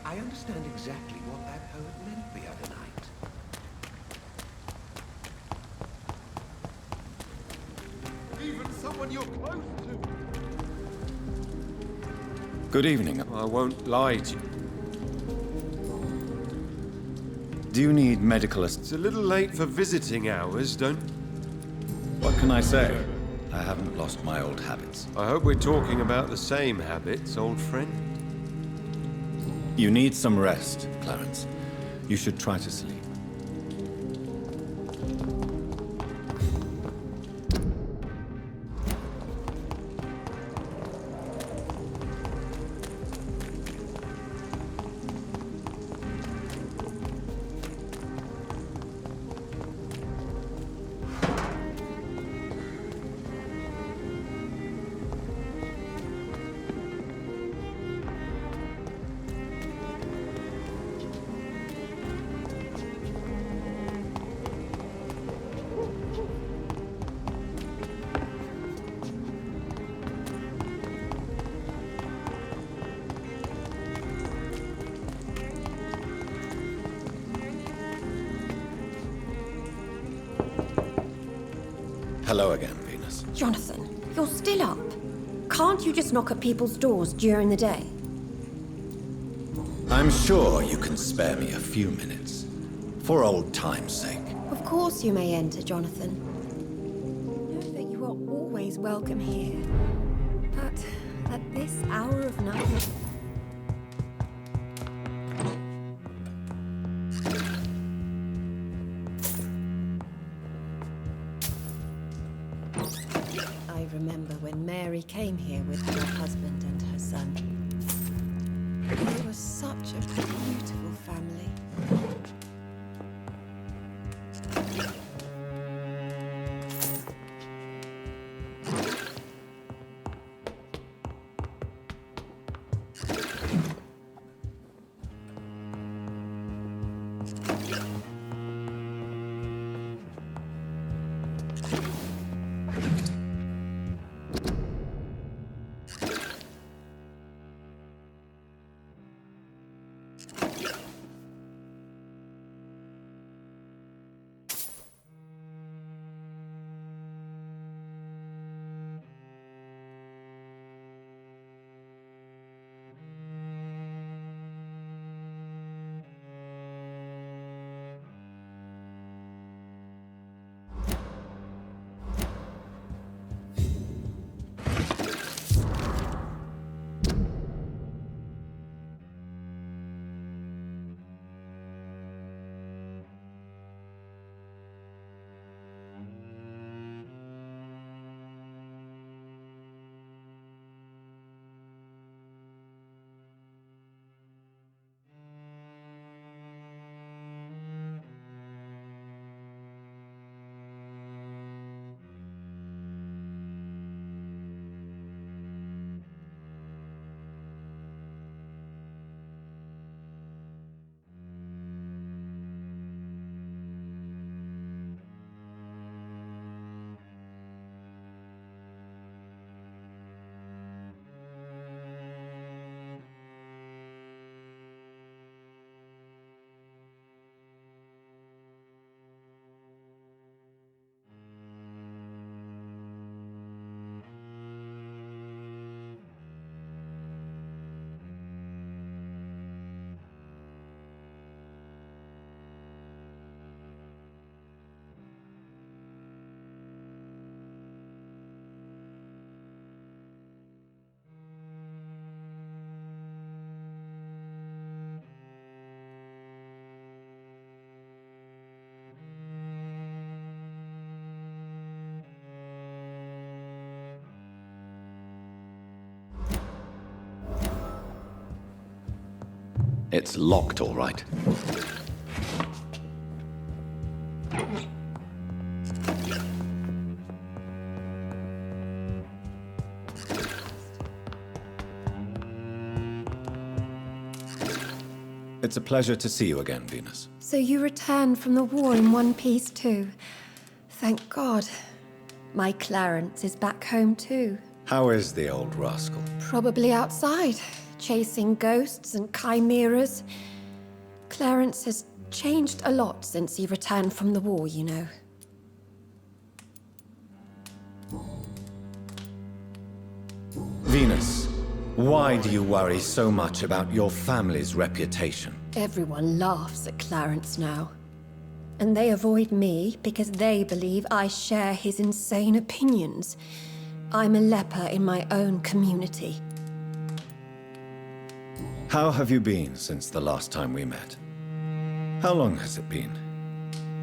I understand exactly what that poet meant the other night. Even someone you're close to. Good evening. I won't lie to you. Do you need medical assistance? It's a little late for visiting hours, don't... What can I say? I haven't lost my old habits. I hope we're talking about the same habits, old friend. You need some rest, Clarence. You should try to sleep. Hello again, Venus. Jonathan, you're still up. Can't you just knock at people's doors during the day? I'm sure you can spare me a few minutes. For old time's sake. Of course you may enter, Jonathan. Know that you are always welcome here. But at this hour of night... I remember when Mary came here with her husband and her son. They were such a beautiful family. It's locked, all right. It's a pleasure to see you again, Venus. So you returned from the war in one piece too. Thank God. My Clarence is back home too. How is the old rascal? Probably outside, chasing ghosts and chimeras. Clarence has changed a lot since he returned from the war, you know. Venus, why do you worry so much about your family's reputation? Everyone laughs at Clarence now. And they avoid me because they believe I share his insane opinions. I'm a leper in my own community. How have you been since the last time we met? How long has it been?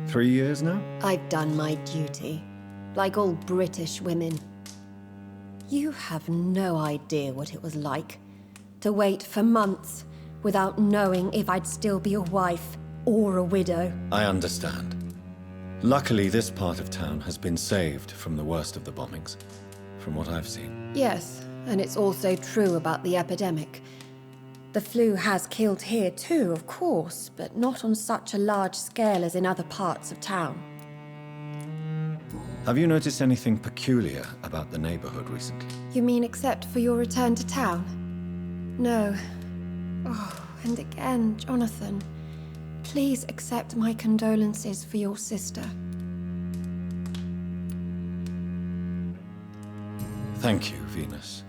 3 years now? I've done my duty, like all British women. You have no idea what it was like to wait for months without knowing if I'd still be a wife or a widow. I understand. Luckily, this part of town has been saved from the worst of the bombings, from what I've seen. Yes, and it's also true about the epidemic. The flu has killed here too, of course, but not on such a large scale as in other parts of town. Have you noticed anything peculiar about the neighborhood recently? You mean except for your return to town? No. Oh, and again, Jonathan. Please accept my condolences for your sister. Thank you, Venus.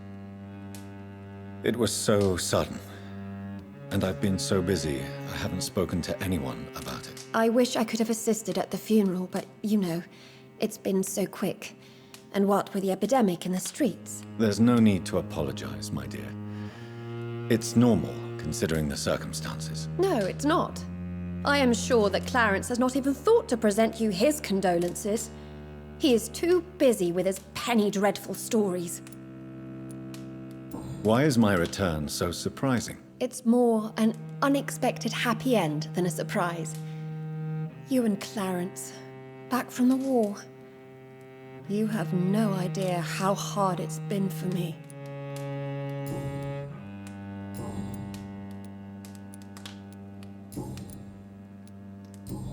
It was so sudden. And I've been so busy, I haven't spoken to anyone about it. I wish I could have assisted at the funeral, but you know, it's been so quick. And what with the epidemic in the streets? There's no need to apologize, my dear. It's normal, considering the circumstances. No, it's not. I am sure that Clarence has not even thought to present you his condolences. He is too busy with his penny dreadful stories. Why is my return so surprising? It's more an unexpected happy end than a surprise. You and Clarence, back from the war. You have no idea how hard it's been for me.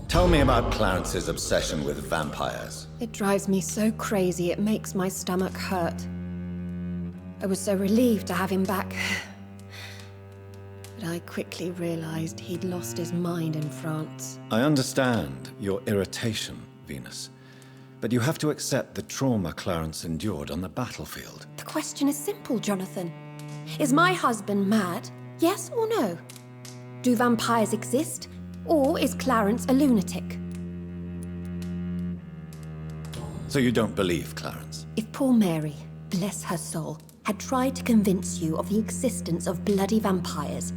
Tell me about Clarence's obsession with vampires. It drives me so crazy it makes my stomach hurt. I was so relieved to have him back. But I quickly realized he'd lost his mind in France. I understand your irritation, Venus. But you have to accept the trauma Clarence endured on the battlefield. The question is simple, Jonathan. Is my husband mad? Yes or no? Do vampires exist? Or is Clarence a lunatic? So you don't believe Clarence? If poor Mary, bless her soul, had tried to convince you of the existence of bloody vampires,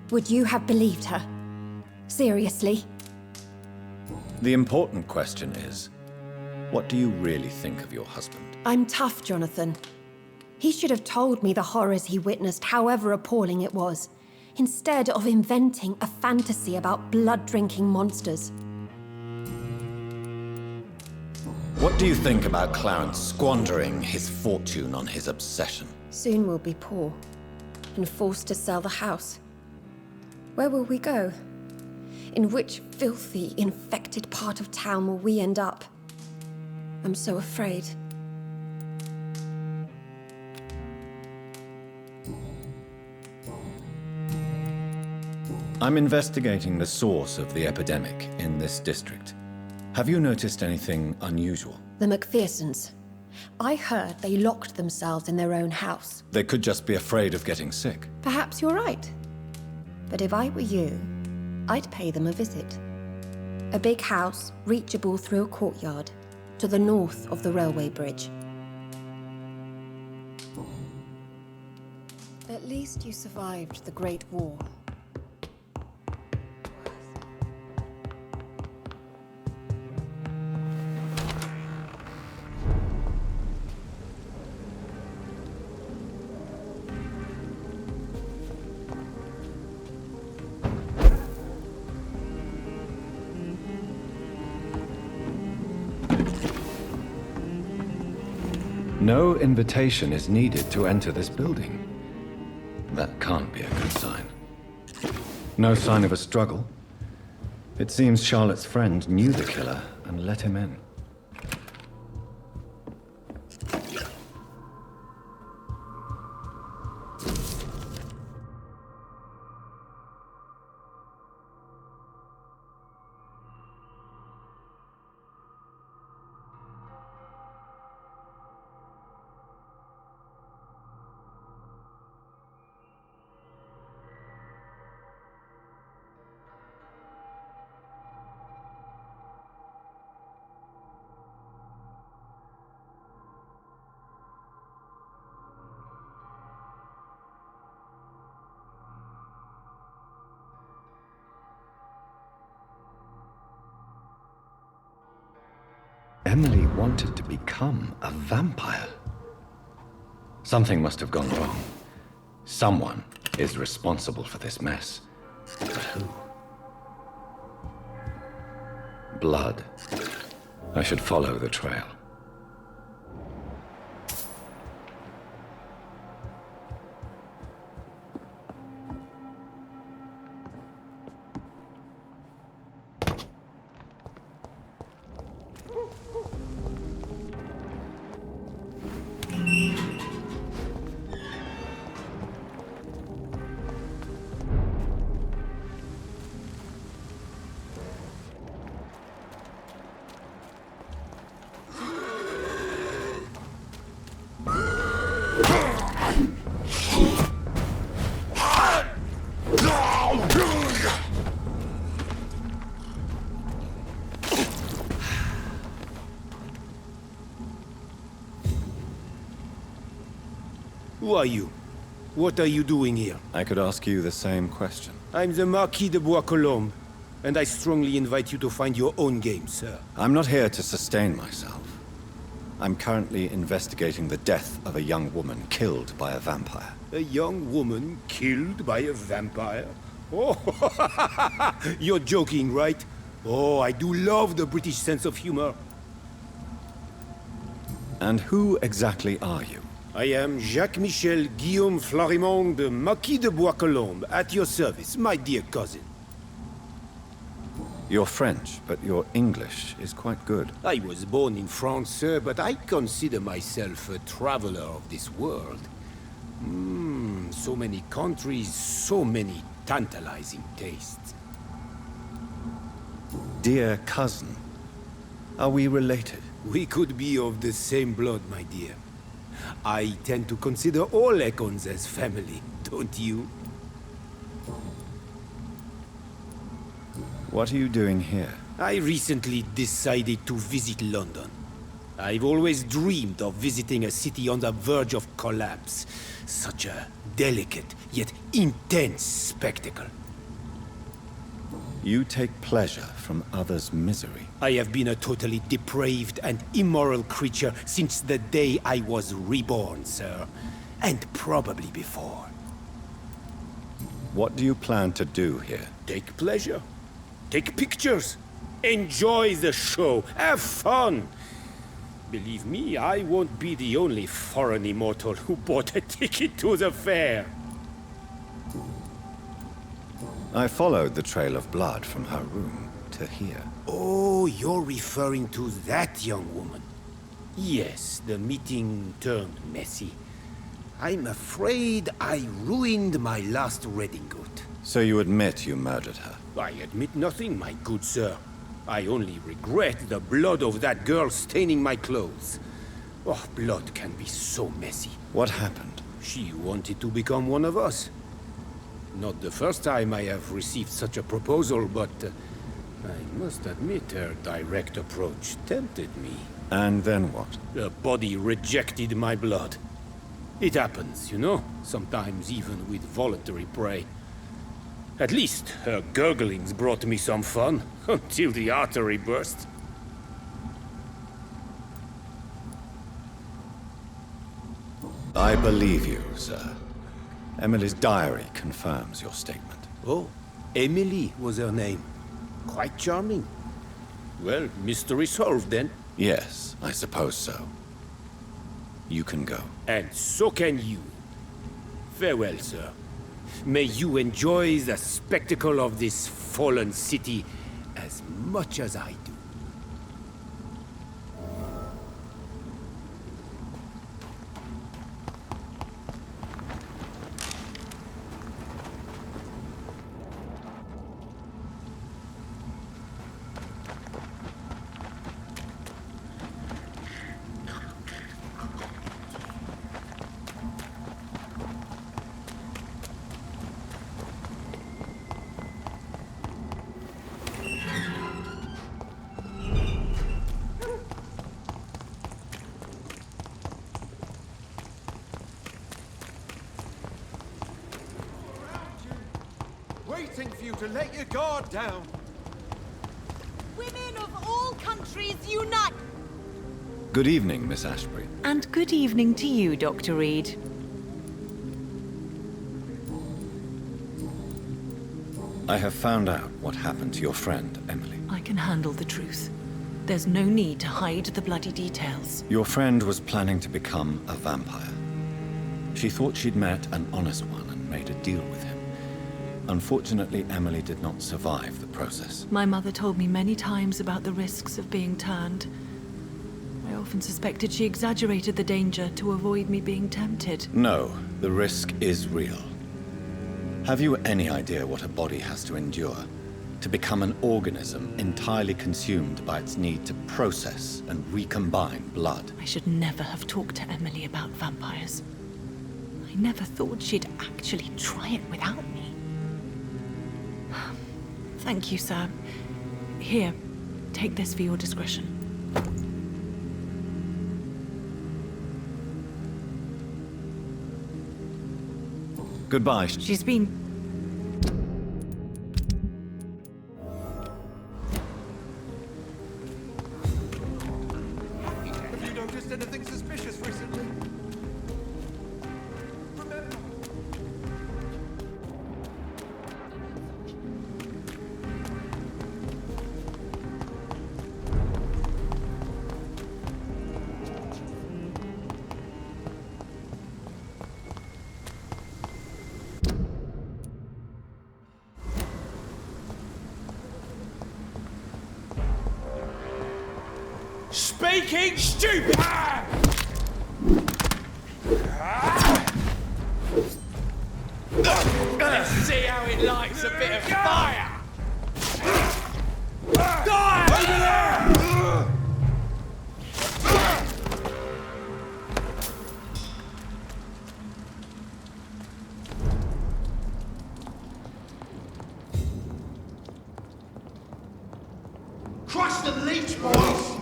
would you have believed her? Seriously? The important question is, what do you really think of your husband? I'm tough, Jonathan. He should have told me the horrors he witnessed, however appalling it was, instead of inventing a fantasy about blood-drinking monsters. What do you think about Clarence squandering his fortune on his obsession? Soon we'll be poor, and forced to sell the house. Where will we go? In which filthy, infected part of town will we end up? I'm so afraid. I'm investigating the source of the epidemic in this district. Have you noticed anything unusual? The McPhersons. I heard they locked themselves in their own house. They could just be afraid of getting sick. Perhaps you're right. But if I were you, I'd pay them a visit. A big house, reachable through a courtyard, to the north of the railway bridge. At least you survived the Great War. No invitation is needed to enter this building. That can't be a good sign. No sign of a struggle. It seems Charlotte's friend knew the killer and let him in. Emily wanted to become a vampire. Something must have gone wrong. Someone is responsible for this mess. But who? Blood. I should follow the trail. Who are you? What are you doing here? I could ask you the same question. I'm the Marquis de Bois-Colombes, and I strongly invite you to find your own game, sir. I'm not here to sustain myself. I'm currently investigating the death of a young woman killed by a vampire. A young woman killed by a vampire? Oh, you're joking, right? Oh, I do love the British sense of humor. And who exactly are you? I am Jacques-Michel Guillaume Florimond de Marquis de Bois-Colombes, at your service, my dear cousin. You're French, but your English is quite good. I was born in France, sir, but I consider myself a traveler of this world. So many countries, so many tantalizing tastes. Dear cousin, are we related? We could be of the same blood, my dear. I tend to consider all Econs as family, don't you? What are you doing here? I recently decided to visit London. I've always dreamed of visiting a city on the verge of collapse. Such a delicate, yet intense spectacle. You take pleasure from others' misery. I have been a totally depraved and immoral creature since the day I was reborn, sir. And probably before. What do you plan to do here? Take pleasure. Take pictures. Enjoy the show. Have fun. Believe me, I won't be the only foreign immortal who bought a ticket to the fair. I followed the trail of blood from her room to here. Oh, you're referring to that young woman. Yes, the meeting turned messy. I'm afraid I ruined my last redingote. So you admit you murdered her? I admit nothing, my good sir. I only regret the blood of that girl staining my clothes. Oh, blood can be so messy. What happened? She wanted to become one of us. Not the first time I have received such a proposal, but I must admit her direct approach tempted me. And then what? The body rejected my blood. It happens, you know, sometimes even with voluntary prey. At least her gurglings brought me some fun, until the artery burst. I believe you, sir. Emily's diary confirms your statement. Oh, Emily was her name. Quite charming. Well, mystery solved then. Yes, I suppose so. you can go. And so can you. Farewell, sir. May you enjoy the spectacle of this fallen city as much as I do. Waiting for you to let your guard down. Women of all countries unite! Good evening, Miss Ashbury. And good evening to you, Dr. Reid. I have found out what happened to your friend, Emily. I can handle the truth. There's no need to hide the bloody details. Your friend was planning to become a vampire. She thought she'd met an honest one and made a deal with him. Unfortunately, Emily did not survive the process. My mother told me many times about the risks of being turned. I often suspected she exaggerated the danger to avoid me being tempted. No, the risk is real. Have you any idea what a body has to endure? To become an organism entirely consumed by its need to process and recombine blood? I should never have talked to Emily about vampires. I never thought she'd actually try it without me. Thank you, sir. Here, take this for your discretion. Goodbye. She's been... Have you noticed anything suspicious recently? Remember. Speaking stupid! Let's see how it likes a bit of fire! Die! Over there! Crush the leech, boys!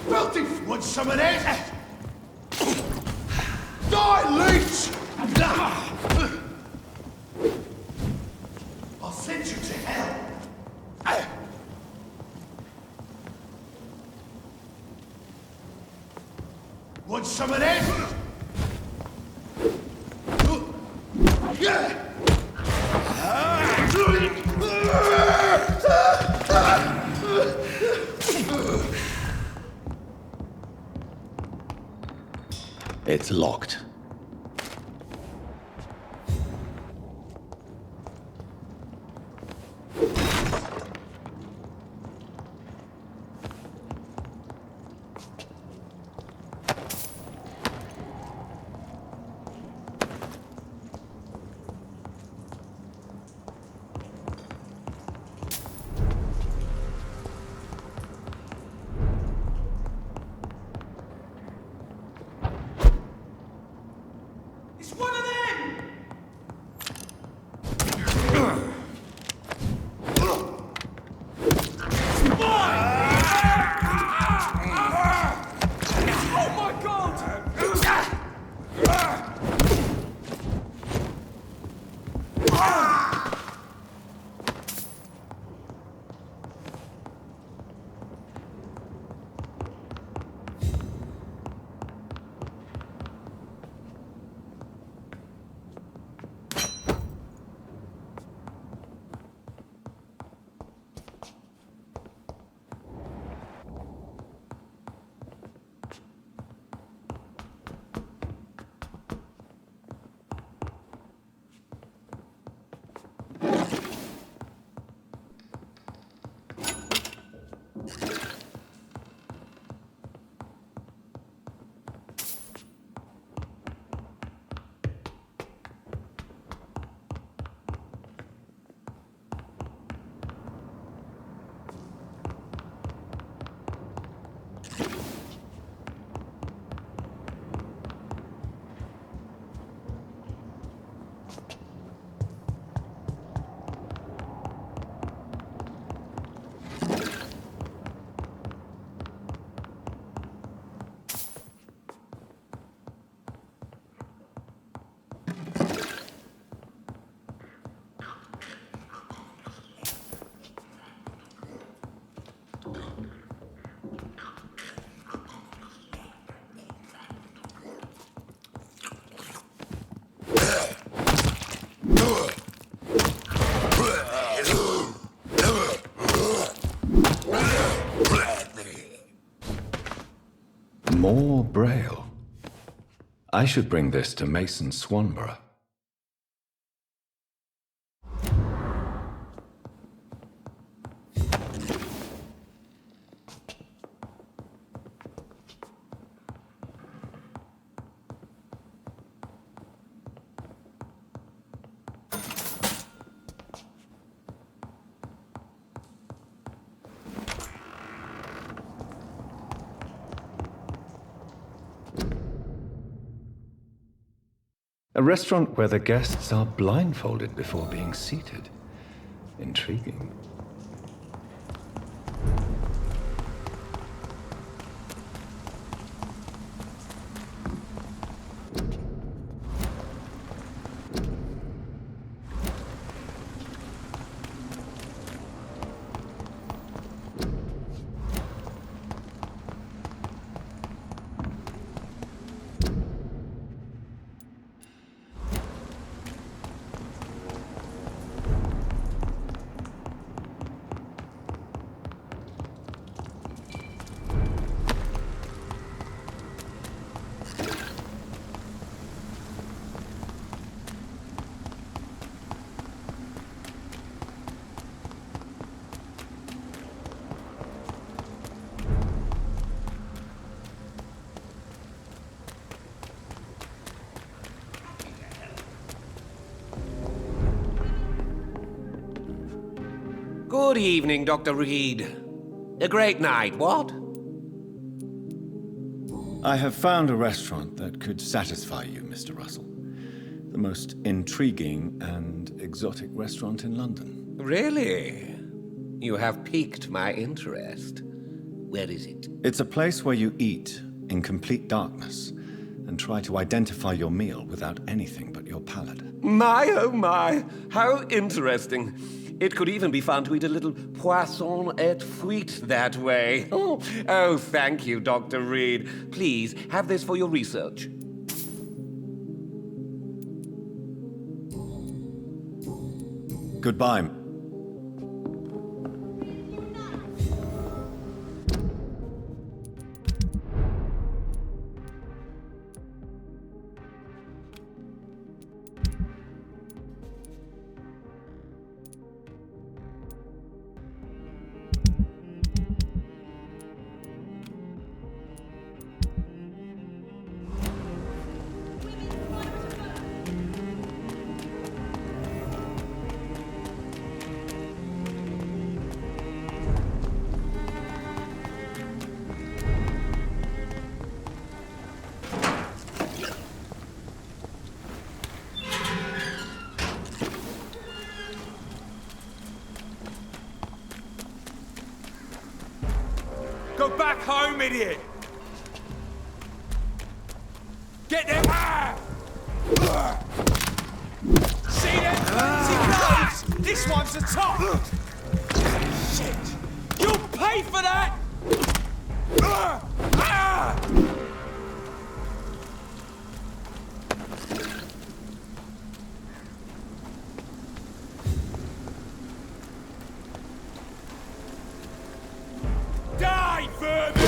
Wealthy want some of that? Die, leech! I'll send you to hell. Want some of that? It's locked. It's one of them! Oh my god! I should bring this to Mason Swanborough. A restaurant where the guests are blindfolded before being seated. Intriguing. Good evening, Dr. Reed. A great night, what? I have found a restaurant that could satisfy you, Mr. Russell. The most intriguing and exotic restaurant in London. Really? You have piqued my interest. Where is it? It's a place where you eat in complete darkness and try to identify your meal without anything but your palate. My, oh my, how interesting. It could even be fun to eat a little poisson et frites that way. Oh, thank you, Dr. Reed. Please, have this for your research. Goodbye. Go back home, idiot! Get them! See them? See those? This one's a top! Shit! You'll pay for that! Die, vermin!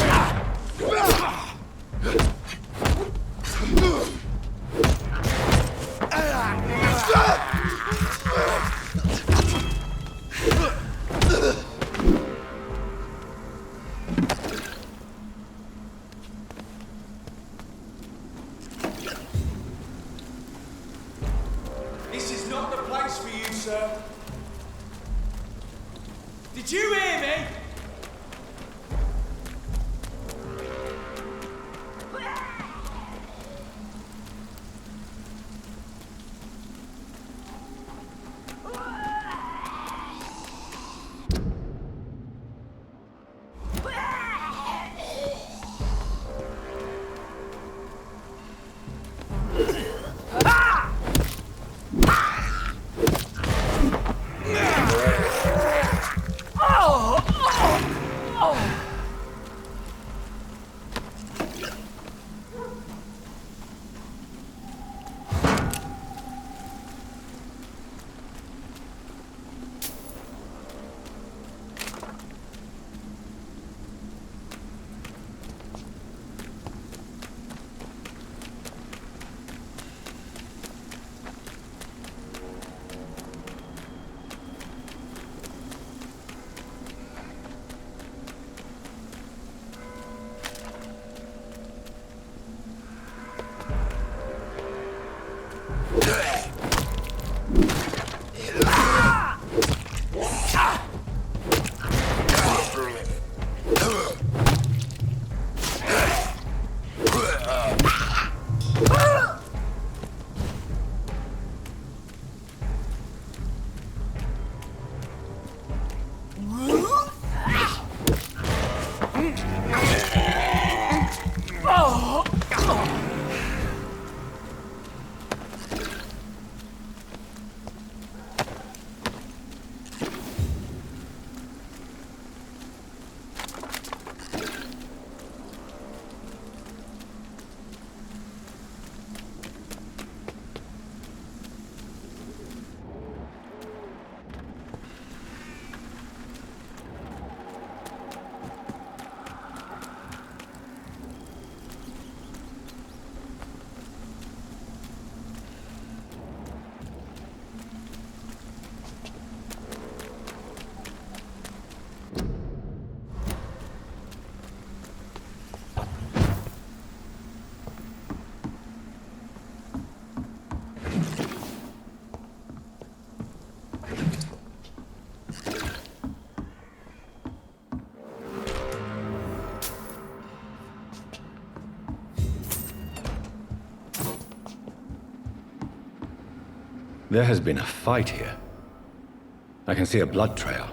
This is not the place for you, sir. Did you hear me? There has been a fight here. I can see a blood trail.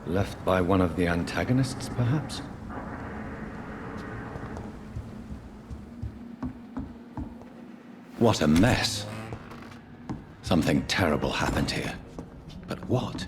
Left by one of the antagonists, perhaps? What a mess. Something terrible happened here. But what?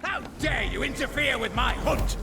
How dare you interfere with my hunt?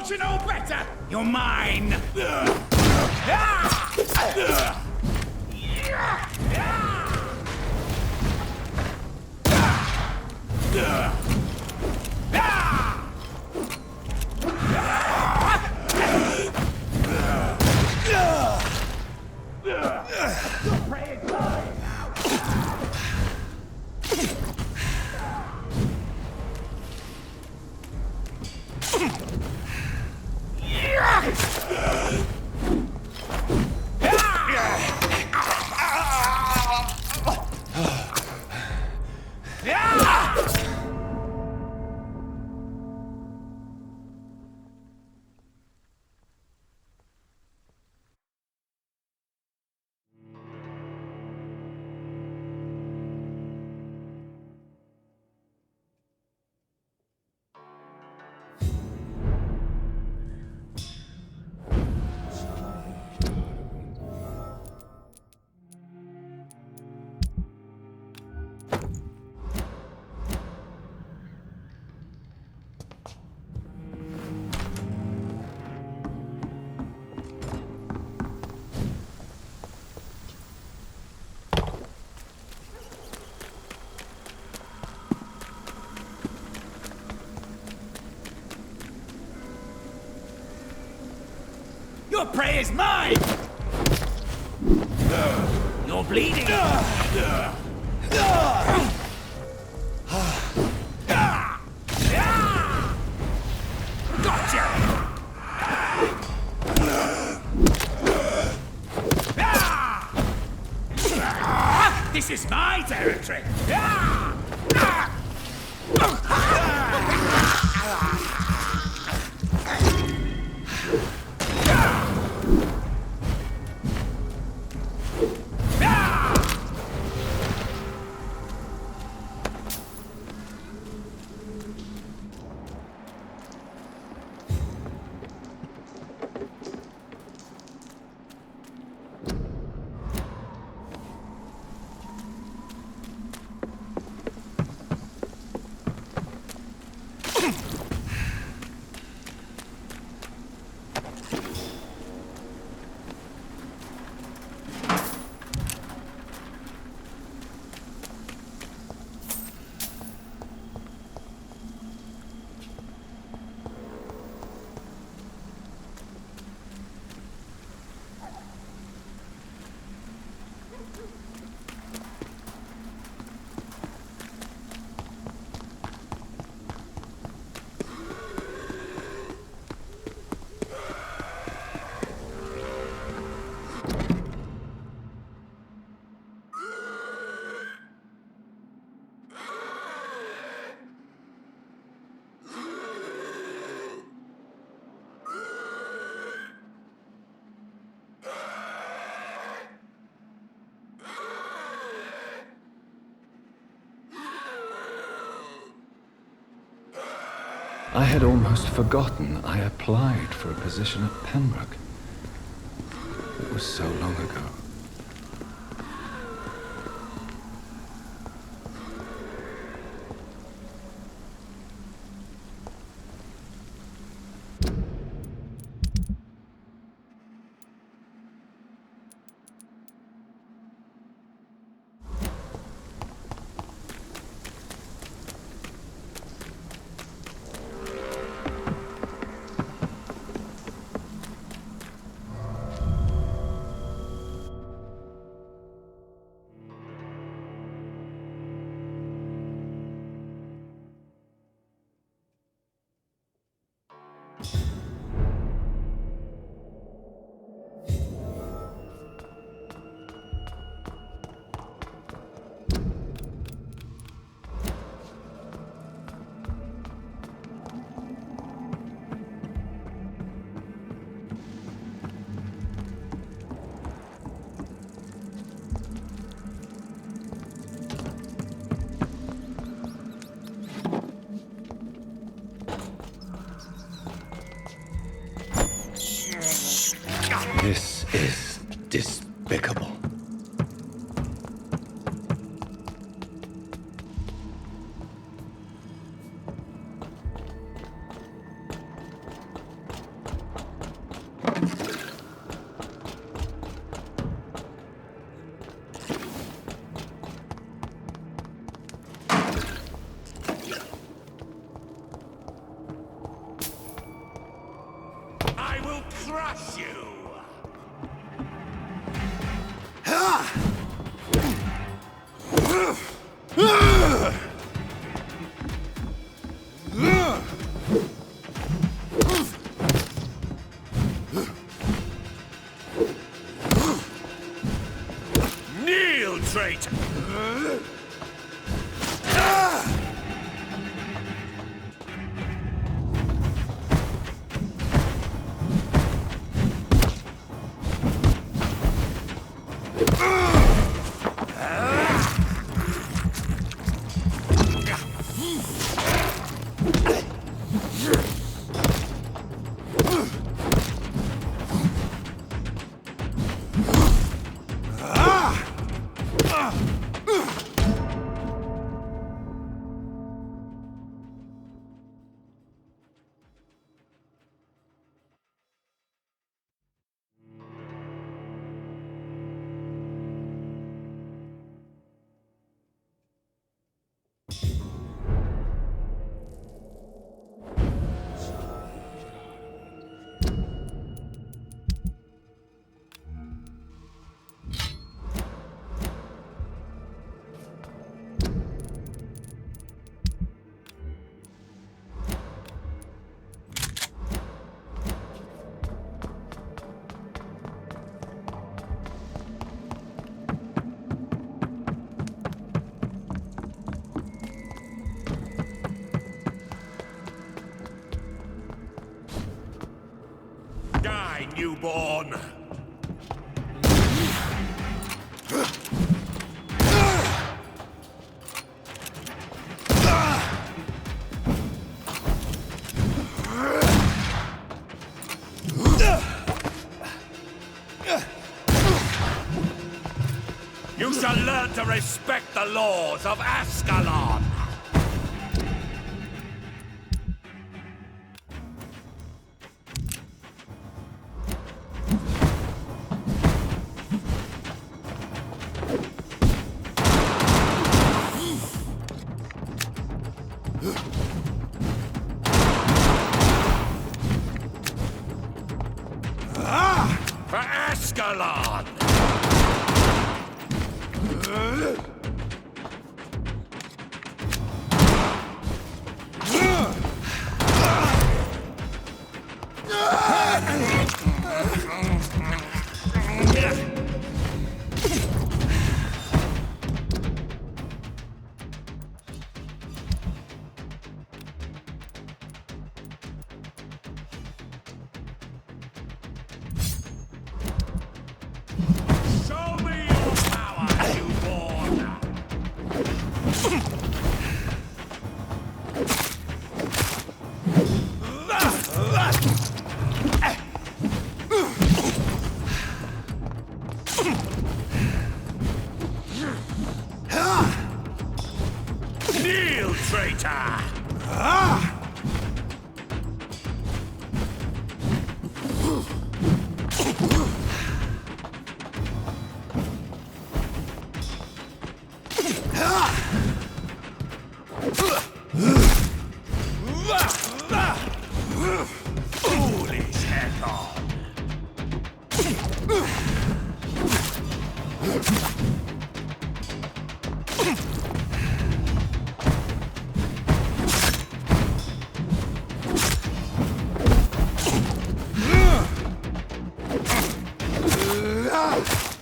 Don't you know better? You're mine! Your prey is mine! You're bleeding! Gotcha! This is my territory! I had almost forgotten I applied for a position at Pembroke. It was so long ago. This is despicable. Kneel, traitor! Die, newborn! You shall learn to respect the laws of Ascalon! For Ascalon! Show me your power, newborn! Kneel, traitor! Foolish head-on!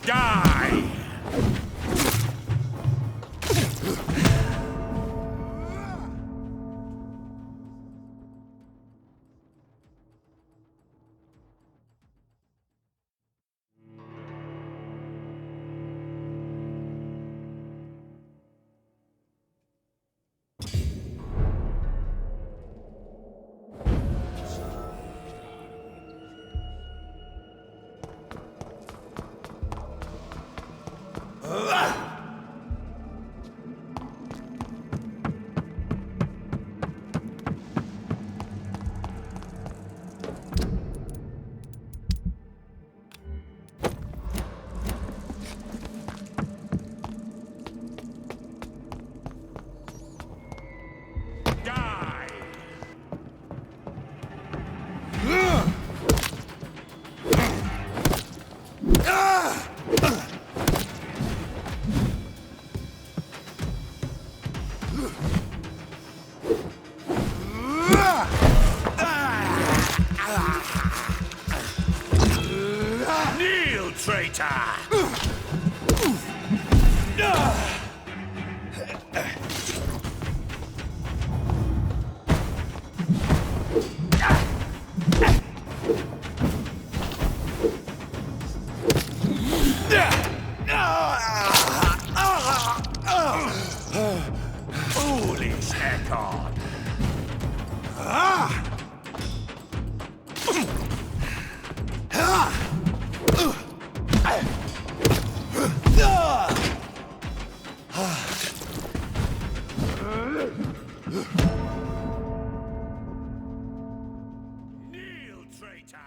Die! Die! traitor! Foolish Ekon! Kneel, traitor!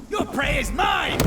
Your prey is mine!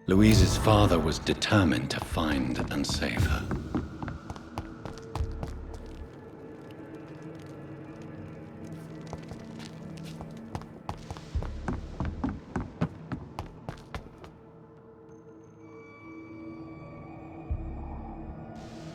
Louise's father was determined to find and save her.